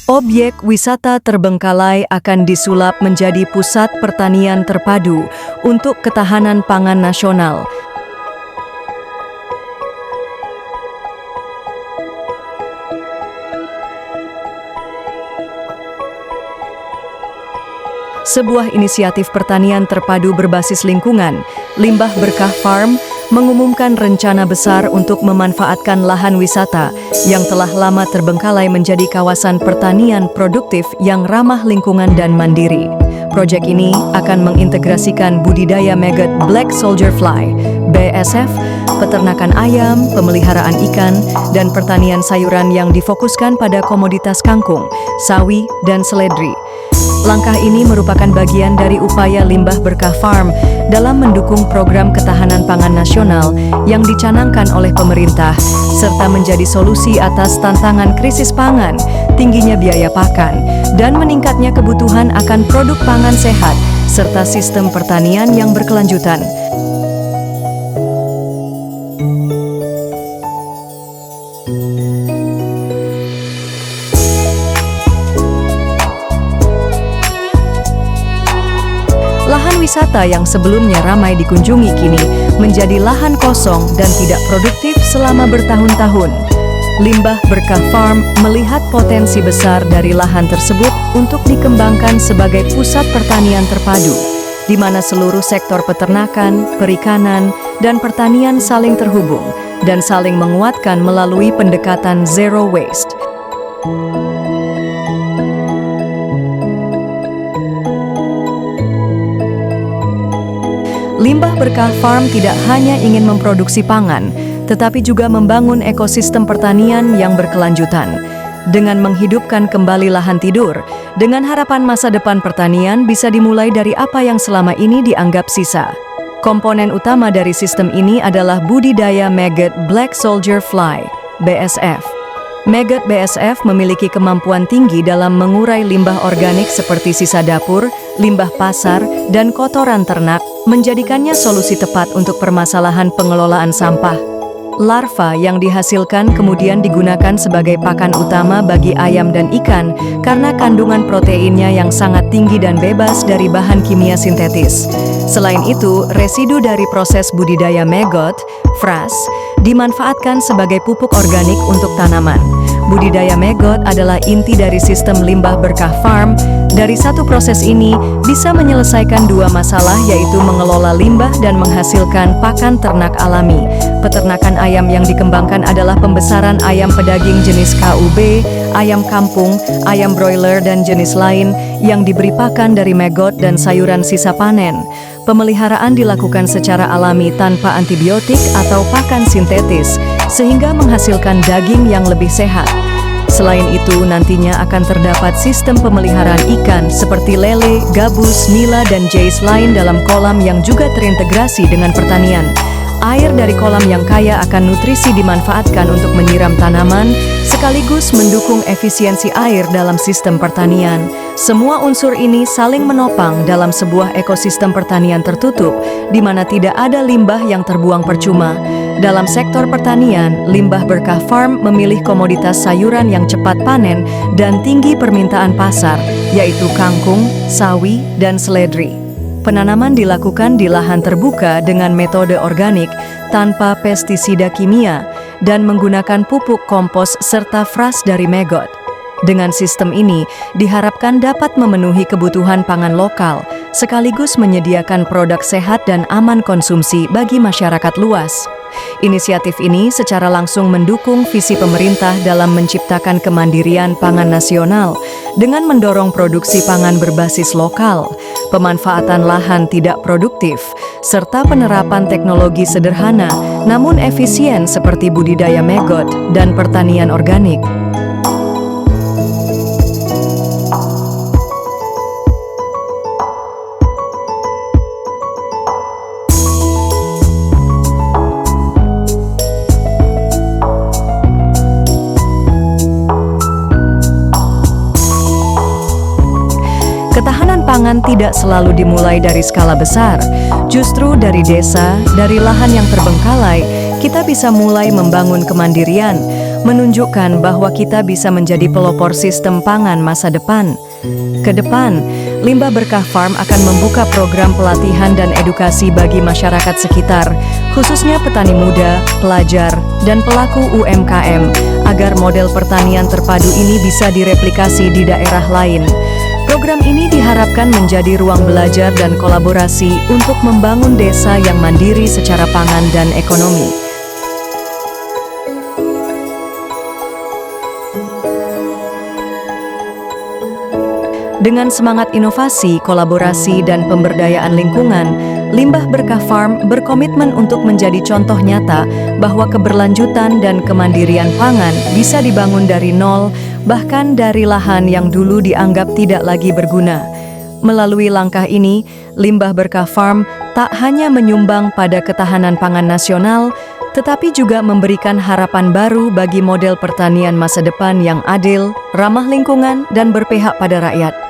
Objek wisata terbengkalai akan disulap menjadi pusat pertanian terpadu untuk ketahanan pangan nasional. Sebuah inisiatif pertanian terpadu berbasis lingkungan, Limbah Berkah Farm, mengumumkan rencana besar untuk memanfaatkan lahan wisata yang telah lama terbengkalai menjadi kawasan pertanian produktif yang ramah lingkungan dan mandiri. Proyek ini akan mengintegrasikan budidaya maggot Black Soldier Fly, BSF, peternakan ayam, pemeliharaan ikan, dan pertanian sayuran yang difokuskan pada komoditas kangkung, sawi, dan seledri. Langkah ini merupakan bagian dari upaya Limbah Berkah Farm dalam mendukung program ketahanan pangan nasional yang dicanangkan oleh pemerintah, serta menjadi solusi atas tantangan krisis pangan, tingginya biaya pakan, dan meningkatnya kebutuhan akan produk pangan sehat, serta sistem pertanian yang berkelanjutan. Lahan wisata yang sebelumnya ramai dikunjungi kini menjadi lahan kosong dan tidak produktif selama bertahun-tahun. Limbah Berkah Farm melihat potensi besar dari lahan tersebut untuk dikembangkan sebagai pusat pertanian terpadu, di mana seluruh sektor peternakan, perikanan, dan pertanian saling terhubung dan saling menguatkan melalui pendekatan zero waste. Limbah Berkah Farm tidak hanya ingin memproduksi pangan, tetapi juga membangun ekosistem pertanian yang berkelanjutan. Dengan menghidupkan kembali lahan tidur, dengan harapan masa depan pertanian bisa dimulai dari apa yang selama ini dianggap sisa. Komponen utama dari sistem ini adalah budidaya maggot Black Soldier Fly, BSF. Maggot BSF memiliki kemampuan tinggi dalam mengurai limbah organik seperti sisa dapur, limbah pasar, dan kotoran ternak, menjadikannya solusi tepat untuk permasalahan pengelolaan sampah. Larva yang dihasilkan kemudian digunakan sebagai pakan utama bagi ayam dan ikan karena kandungan proteinnya yang sangat tinggi dan bebas dari bahan kimia sintetis. Selain itu, residu dari proses budidaya maggot, frass, dimanfaatkan sebagai pupuk organik untuk tanaman. Budidaya maggot adalah inti dari sistem Limbah Berkah Farm. Dari satu proses ini bisa menyelesaikan dua masalah, yaitu mengelola limbah dan menghasilkan pakan ternak alami. Peternakan ayam yang dikembangkan adalah pembesaran ayam pedaging jenis KUB, ayam kampung, ayam broiler, dan jenis lain yang diberi pakan dari maggot dan sayuran sisa panen. Pemeliharaan dilakukan secara alami tanpa antibiotik atau pakan sintetis, sehingga menghasilkan daging yang lebih sehat. Selain itu, nantinya akan terdapat sistem pemeliharaan ikan seperti lele, gabus, nila, dan jais lain dalam kolam yang juga terintegrasi dengan pertanian. Air dari kolam yang kaya akan nutrisi dimanfaatkan untuk menyiram tanaman, sekaligus mendukung efisiensi air dalam sistem pertanian. Semua unsur ini saling menopang dalam sebuah ekosistem pertanian tertutup, di mana tidak ada limbah yang terbuang percuma. Dalam sektor pertanian, Limbah Berkah Farm memilih komoditas sayuran yang cepat panen dan tinggi permintaan pasar, yaitu kangkung, sawi, dan seledri. Penanaman dilakukan di lahan terbuka dengan metode organik, tanpa pestisida kimia, dan menggunakan pupuk kompos serta frass dari maggot. Dengan sistem ini, diharapkan dapat memenuhi kebutuhan pangan lokal, sekaligus menyediakan produk sehat dan aman konsumsi bagi masyarakat luas. Inisiatif ini secara langsung mendukung visi pemerintah dalam menciptakan kemandirian pangan nasional dengan mendorong produksi pangan berbasis lokal, pemanfaatan lahan tidak produktif, serta penerapan teknologi sederhana namun efisien seperti budidaya maggot dan pertanian organik. Ketahanan pangan tidak selalu dimulai dari skala besar. Justru dari desa, dari lahan yang terbengkalai, kita bisa mulai membangun kemandirian, menunjukkan bahwa kita bisa menjadi pelopor sistem pangan masa depan. Ke depan, Limbah Berkah Farm akan membuka program pelatihan dan edukasi bagi masyarakat sekitar, khususnya petani muda, pelajar, dan pelaku UMKM, agar model pertanian terpadu ini bisa direplikasi di daerah lain. Program ini diharapkan menjadi ruang belajar dan kolaborasi untuk membangun desa yang mandiri secara pangan dan ekonomi. Dengan semangat inovasi, kolaborasi, dan pemberdayaan lingkungan, Limbah Berkah Farm berkomitmen untuk menjadi contoh nyata bahwa keberlanjutan dan kemandirian pangan bisa dibangun dari nol, bahkan dari lahan yang dulu dianggap tidak lagi berguna. Melalui langkah ini, Limbah Berkah Farm tak hanya menyumbang pada ketahanan pangan nasional, tetapi juga memberikan harapan baru bagi model pertanian masa depan yang adil, ramah lingkungan, dan berpihak pada rakyat.